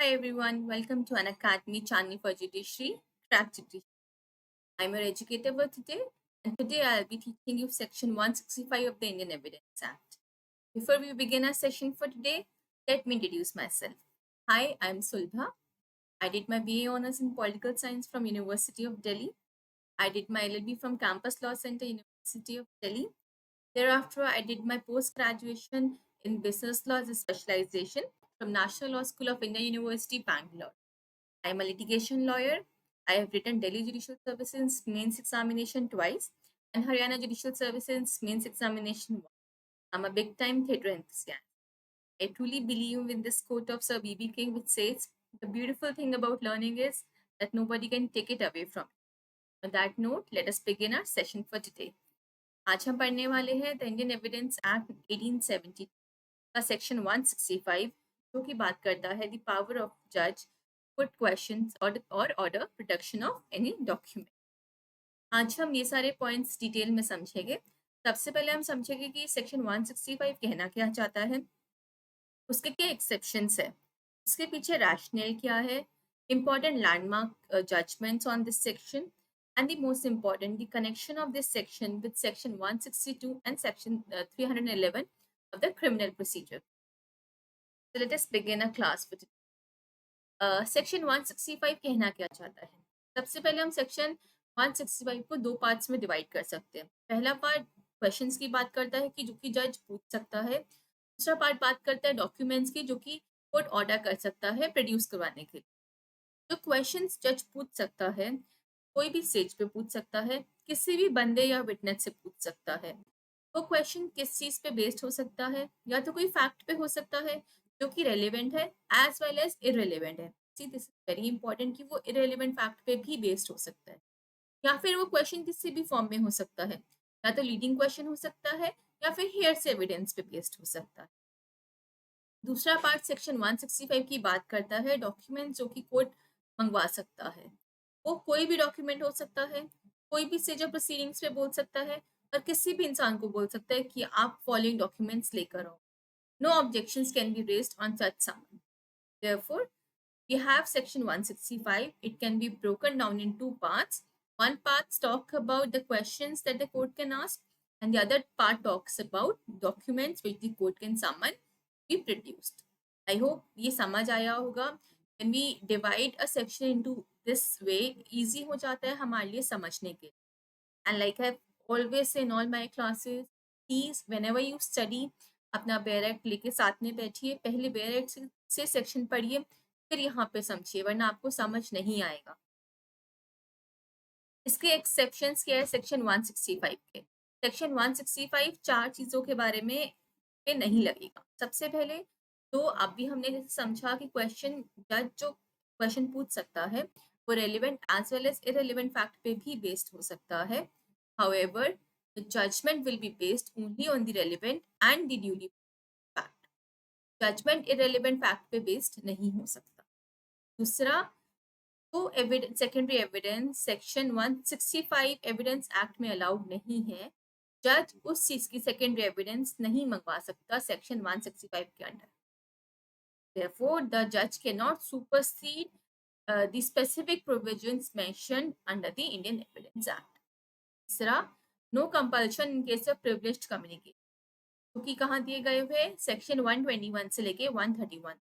Hi everyone, welcome to an Academy channel for Judiciary, Crack Judiciary. I'm your educator for today, and today I'll be teaching you Section 165 of the Indian Evidence Act. Before we begin our session for today, let me introduce myself. Hi, I'm Sulbha. I did my BA Honours in Political Science from University of Delhi. I did my LLB from Campus Law Center, University of Delhi. Thereafter, I did my post-graduation in Business Law as a specialization from National Law School of India, University, Bangalore. I am a litigation lawyer. I have written Delhi Judicial Services mains examination twice and Haryana Judicial Services mains examination once. I'm a big time theatre enthusiast. I truly believe in this quote of Sir B.B. King, which says, "The beautiful thing about learning is that nobody can take it away from you." On that note, let us begin our session for today. आज हम पढ़ने वाले हैं the Indian evidence act 1870 का section 165 जो कि बात करता है द पावर ऑफ जज पुट क्वेश्चंस और order production of any document. आज हम ये सारे पॉइंट्स डिटेल में समझेंगे। सबसे पहले हम समझेंगे कि सेक्शन 165 कहना क्या चाहता है, उसके क्या एक्सेप्शंस है, उसके पीछे रैशनल क्या है, important landmark judgments on this section, and the most important, the connection of this section with section 162 and section 311 of the criminal procedure. So let us begin a class for today. Section 165 कहना क्या चाहता है? सबसे पहले हम section 165 को दो parts में डिवाइड कर सकते हैं। पहला पार्ट क्वेश्चंस की बात करता है कि जो कि जज पूछ सकता है। दूसरा पार्ट बात करता है डॉक्यूमेंट्स की जो कि कोर्ट ऑर्डर कर सकता है प्रोड्यूस करवाने के लिए। जो क्वेश्चंस जज पूछ सकता है, कोई भी स्टेज पे पूछ सकता है, किसी भी बंदे या विटनेस से पूछ सकता है। वो क्वेश्चन किस चीज पे बेस्ड हो सकता है, या तो कोई फैक्ट पे हो सकता है जो कि रेलेवेंट है एज वेल एज इररेलेवेंट है। See this is very important कि वो इररेलेवेंट फैक्ट पे भी बेस्ड हो सकता है, या फिर वो क्वेश्चन किसी भी फॉर्म में हो सकता है, या तो लीडिंग क्वेश्चन हो सकता है या फिर हेयर से एविडेंस पे बेस्ड हो सकता है। दूसरा पार्ट सेक्शन 165 की बात करता है डॉक्यूमेंट जो कि कोर्ट मंगवा सकता है। वो कोई भी डॉक्यूमेंट हो सकता है, कोई भी स्टेज ऑफ प्रोसीडिंग्स पे बोल सकता है, और किसी भी इंसान को बोल सकता है कि आप फॉलोइंग डॉक्यूमेंट्स लेकर आओ। No objections can be raised on such summon. Therefore, we have section 165. It can be broken down in two parts. One part talks about the questions that the court can ask, and the other part talks about documents which the court can summon be produced. I hope ये समझ आया होगा। When we divide a section into this way, easy हो जाता है हमारे लिए समझने के। And like I've always say in all my classes, please whenever you study, अपना बेयर एक्ट लेके साथ में बैठिए, पहले बेयर एक्ट से सेक्शन पढ़िए, फिर यहाँ पे समझिए, वरना आपको समझ नहीं आएगा। इसके एक्सेप्शंस क्या है सेक्शन 165 के? सेक्शन 165 चार चीजों के बारे में पे नहीं लगेगा। सबसे पहले तो अभी हमने जैसे समझा कि क्वेश्चन जज जो क्वेश्चन पूछ सकता है वो relevant as well as irrelevant fact पे भी बेस्ड हो सकता है। However the judgement will be based only on the relevant and the duly fact. Judgement irrelevant fact पे बेस्ड नहीं हो सकता। दूसरा, तो secondary evidence section 165 evidence act में अलाउड नहीं है। जज उस चीज की सेकेंडरी एविडेंस नहीं मंगवा सकता सेक्शन 165 के under. Therefore, the judge cannot supersede the specific provisions mentioned under the Indian Evidence Act. तीसरा, no compulsion in case of privileged communication, क्योंकि कहाँ दिए गए हुए सेक्शन 121 से लेके 131।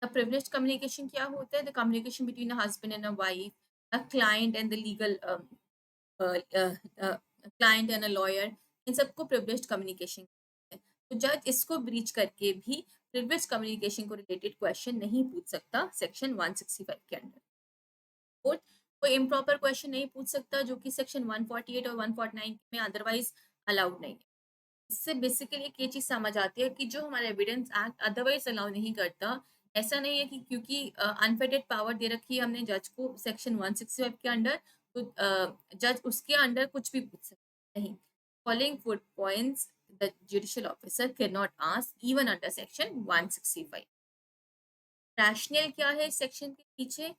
A privileged communication क्या होता है? The communication between a husband and a wife, a client and the legal client and a lawyer, इन सबको privileged communication है। तो जज इसको ब्रीच करके भी privileged communication को रिलेटेड क्वेश्चन नहीं पूछ सकता सेक्शन 165 के अंडर। और कोई इम्प्रॉपर क्वेश्चन नहीं पूछ सकता जो कि सेक्शन 148 और 149 में अदरवाइज अलाउड नहीं है। इससे बेसिकली एक ये चीज समझ आती है कि जो हमारा एविडेंस एक्ट अदरवाइज अलाउ नहीं करता, ऐसा नहीं है कि क्योंकि अनफेटेड पावर दे रखी है हमने जज को सेक्शन 165 के अंडर, तो जज उसके अंडर कुछ भी पूछ सकता नहीं। Following foot points the judicial officer can not ask even under section 165। Rational क्या है सेक्शन के पीछे?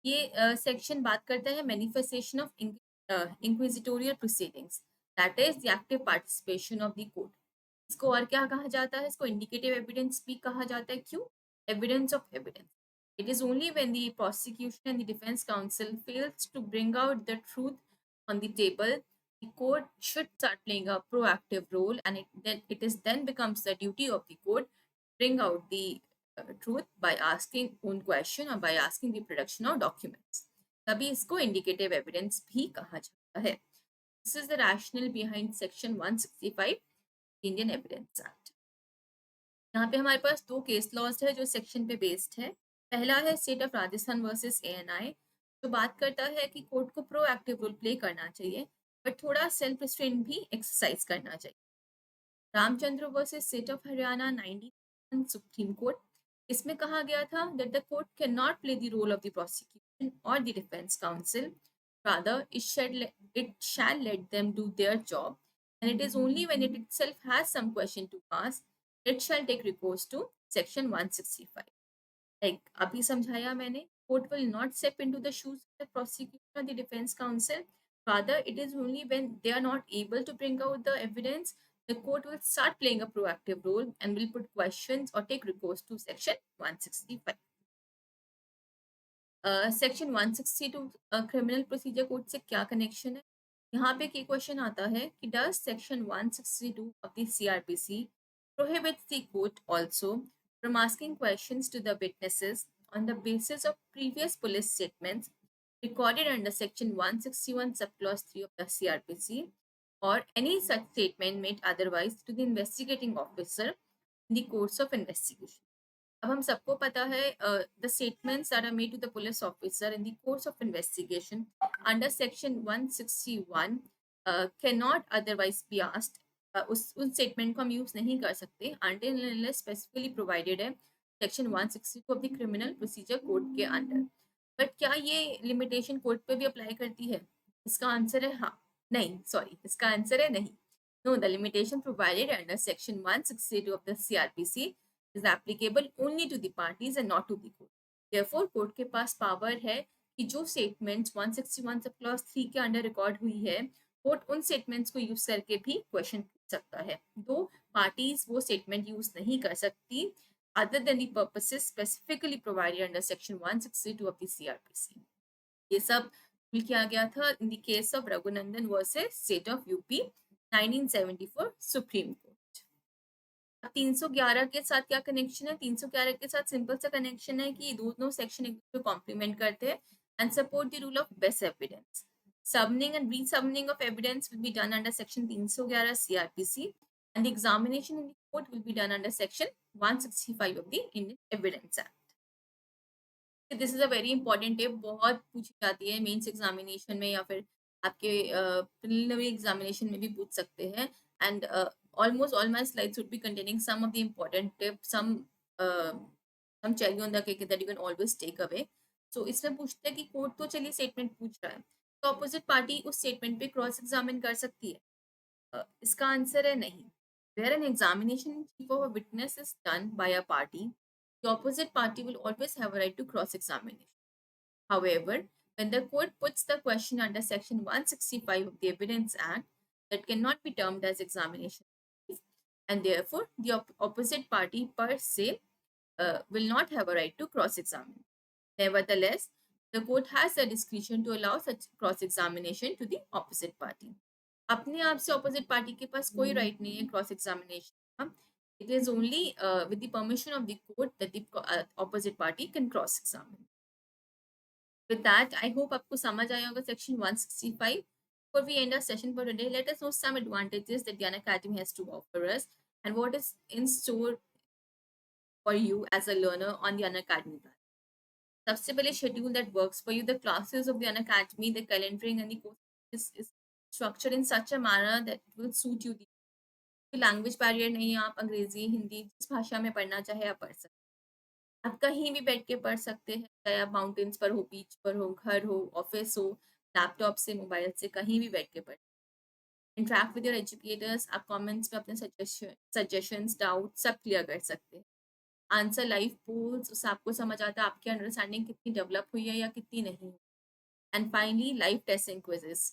ये सेक्शन बात करता है manifestation of inquisitorial proceedings, that is the active participation of the court. इसको और क्या कहा जाता है? इसको इंडिकेटिव एविडेंस भी कहा जाता है। क्यों? Evidence of evidence. It is only when the prosecution and the defense counsel fails to bring out the truth on the table, the court should start playing a proactive role, and it then becomes the duty of the court to bring out the truth by asking own question or by asking the production of documents. तभी इसको indicative evidence भी कहा जाता है. This is the rationale behind section 165 Indian Evidence Act. यहाँ पे हमारे पास दो केस लॉज है जो सेक्शन पे बेस्ड है. पहला है state of Rajasthan versus ANI, जो बात करता है कि कोर्ट को प्रोएक्टिव रोल प्ले करना चाहिए बट थोड़ा सेल्फ रिस्ट्रेन भी एक्सरसाइज करना चाहिए. Ramchandra versus state of Haryana 19 supreme court, इसमें कहा गया था that the court can not play the role of the prosecution और the defence counsel, rather it shall let them do their job, and it is only when it itself has some question to ask it shall take recourse to section 165. Like अभी समझाया मैंने, court will not step into the shoes of the prosecution or the defense counsel. Rather, it is only when they are not able to bring out the evidence, the court will start playing a proactive role and will put questions or take recourse to section 165. Section 162 criminal procedure code से क्या connection है? यहाँ पे की question आता है कि does section 162 of the CrPC prohibits the court also from asking questions to the witnesses on the basis of previous police statements recorded under section 161 subclause 3 of the CRPC or any such statement made otherwise to the investigating officer in the course of investigation. अब हम सबको पता है the statements that are made to the police officer in the course of investigation under section 161 can not otherwise be asked. उस statement को हम use नहीं कर सकते अनटिल अनलेस स्पेसिफिकली प्रोवाइडेड है section 162 of the criminal procedure code के under. But क्या ये लिमिटेशन कोर्ट पे भी अप्लाई करती है? इसका आंसर है हाँ. नहीं, सॉरी, इसका आंसर है नहीं. No, the limitation provided under section 162 of the CRPC is applicable only to the parties and not to the court. Therefore, court के पास पावर है कि जो स्टेटमेंट्स 161 सब क्लॉज 3 के अंडर रिकॉर्ड हुई है, कोर्ट उन स्टेटमेंट्स को यूज करके भी क्वेश्चन पूछ सकता है. दो पार्टीज वो स्टेटमेंट यूज नहीं कर सकती other than the purposes specifically provided under section 162 of the CRPC. ये सब रूल किया गया था in the case of Raghunandan versus state of UP 1974 supreme court. 311 के साथ क्या कनेक्शन है? 311 के साथ सिंपल सा कनेक्शन है कि दोनों सेक्शन एक दूसरे को कॉम्प्लीमेंट करते हैं and support the rule of best evidence. Summoning and resummoning of evidence will be done under section 311 CRPC and the examination in the court will be done under section 165 of the Indian Evidence Act. This is a very important tip, बहुत पूछी जाती है mains examination में या फिर आपके preliminary examination में भी पूछ सकते हैं. And almost all my slides would be containing some of the important tips, some cherry on the cake that you can always take away. So इसमें पूछते हैं कि कोर्ट तो चलिए स्टेटमेंट पूछ रहा है, तो अपोजिट पार्टी उस स्टेटमेंट पे क्रॉस एग्जामिन कर सकती है? इसका आंसर है नहीं. Where an examination in chief of a witness is done by a party, the opposite party will always have a right to cross-examination. However, when the court puts the question under section 165 of the Evidence Act, that cannot be termed as examination, and therefore the opposite party per se will not have a right to cross-examine. Nevertheless, the court has the discretion to allow such cross-examination to the opposite party. अपने आप से opposite party के पास कोई right नहीं है cross examination का. It is only with the permission of the court that the opposite party can cross examine. With that I hope आपको समझ आया होगा section 165. Before we end our session for today, let us know some advantages that the Unacademy has to offer us and what is in store for you as a learner on the Unacademy platform. सबसे पहले schedule that works for you. The classes of the Unacademy, the calendaring and the course is structured in such a manner that it will suit you. Language barrier नहीं है, आप अंग्रेजी हिंदी जिस भाषा में पढ़ना चाहे आप पढ़ सकते हैं. आप कहीं भी बैठ के पढ़ सकते हैं, चाहे आप माउंटेन्स पर हो, बीच पर हो, घर हो, ऑफिस हो, लैपटॉप से, मोबाइल से, कहीं भी बैठ के पढ़. इंटरेक्ट विद योर एजुकेटर्स, आप कमेंट्स में अपने सजेशंस डाउट सब क्लियर कर सकते हैं. आंसर लाइव पोल्स, उससे आपको समझ आता है आपकी अंडरस्टैंडिंग कितनी डेवलप हुई है या कितनी नहीं. And finally live testing quizzes,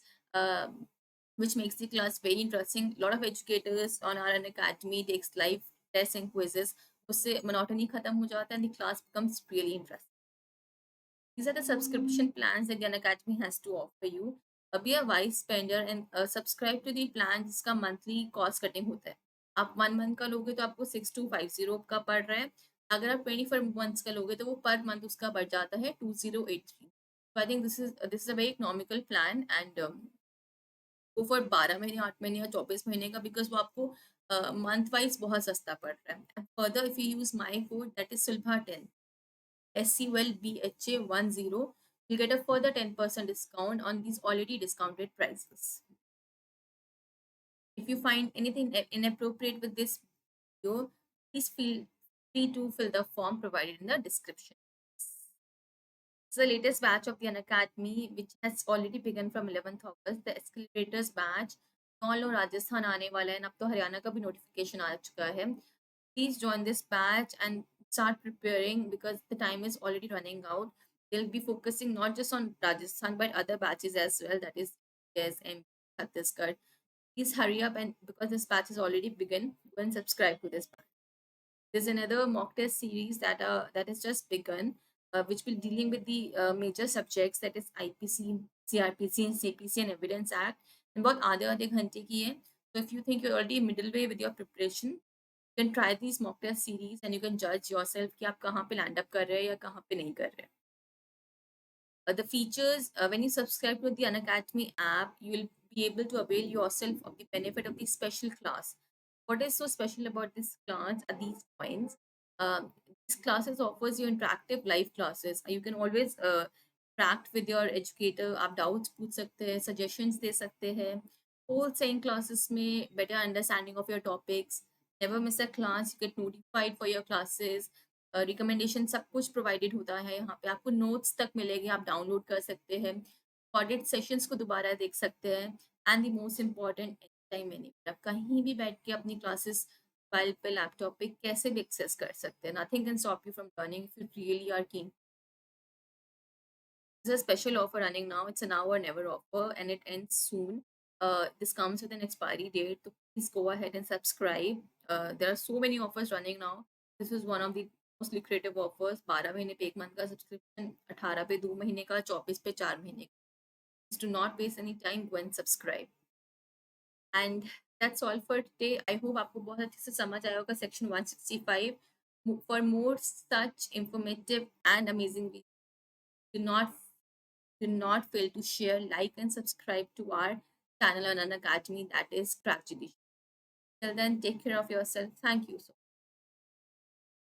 which makes the class very interesting. A lot of educators on our Unacademy takes live tests and quizzes. उससे monotony खत्म हो जाता है and the class becomes really interesting. These are the subscription plans that Jan Academy has to offer you. Be a wise spender and subscribe to the plan जिसका monthly cost cutting होता है. आप 1 month का लोगे तो आपको 6250 का पड़ रहा है. अगर आप 24 months का लोगे तो वो पर मंथ उसका बढ़ जाता है 2083. So I think this is a very economical plan, and वो फॉर 12 महीने 8 महीने या 24 महीने का, बिकॉज वो आपको मंथ वाइज बहुत सस्ता पड़ रहा है. Further if you use my code that is Sulabha 10, SCULBHA10, you'll get a further 10% discount on these already discounted prices. If you find anything inappropriate with this video, please feel free to fill the form provided in the description. It's the latest batch of the Unacademy, which has already begun from 11th August. The Escalators batch. All know Rajasthan आने वाला है, अब तो हरियाणा का भी notification आ चुका है. Please join this batch and start preparing because the time is already running out. They'll be focusing not just on Rajasthan but other batches as well. That is, yes, and Chhattisgarh. Please hurry up, and because this batch has already begun, go and subscribe to this batch. There's another mock test series that has just begun, which will dealing with the major subjects, that is IPC, CRPC, and CPC, and Evidence Act. And बहुत आधे घंटे की है. So if you think you're already middle way with your preparation, you can try these mock test series and you can judge yourself कि आप कहाँ पे land up कर रहे हैं या कहाँ पे नहीं कर रहे हैं. The features, when you subscribe to the Unacademy app, you will be able to avail yourself of the benefit of the special class. What is so special about this class at these points? This classes offers you interactive live classes. You can always interact with your educator. आप doubts पूछ सकते हैं, suggestions दे सकते हैं. Whole same classes में better understanding of your topics. Never miss a class. You get notified for your classes. Recommendation सब कुछ provided होता है. यहाँ पे आपको नोट्स तक मिलेंगे, आप डाउनलोड कर सकते हैं. रिकॉर्डेड सेशंस को दोबारा देख सकते हैं. And the most important, time management. आप कहीं भी बैठ के अपनी क्लासेस मोबाइल पे, लैपटॉप पे कैसे भी एक्सेस कर सकते हैं. Nothing can stop you from learning if you really are keen. There's a special offer running now. It's a now or never offer and it ends soon. This comes with an expiry date, so please go ahead and subscribe. There are so many offers running now. This is one of the most lucrative offers. 12 महीने पे 1 month का subscription, 18 पे 2 महीने का, 24 पे 4 महीने का. Please do not waste any time, go and subscribe. And that's all for today. I hope आपको बहुत अच्छे से समझ आया होगा section 165. For more such informative and amazing videos, do not fail to share, like, and subscribe to our channel on Unacademy, that is Crack Judiciary. Till then, take care of yourself. Thank you so much.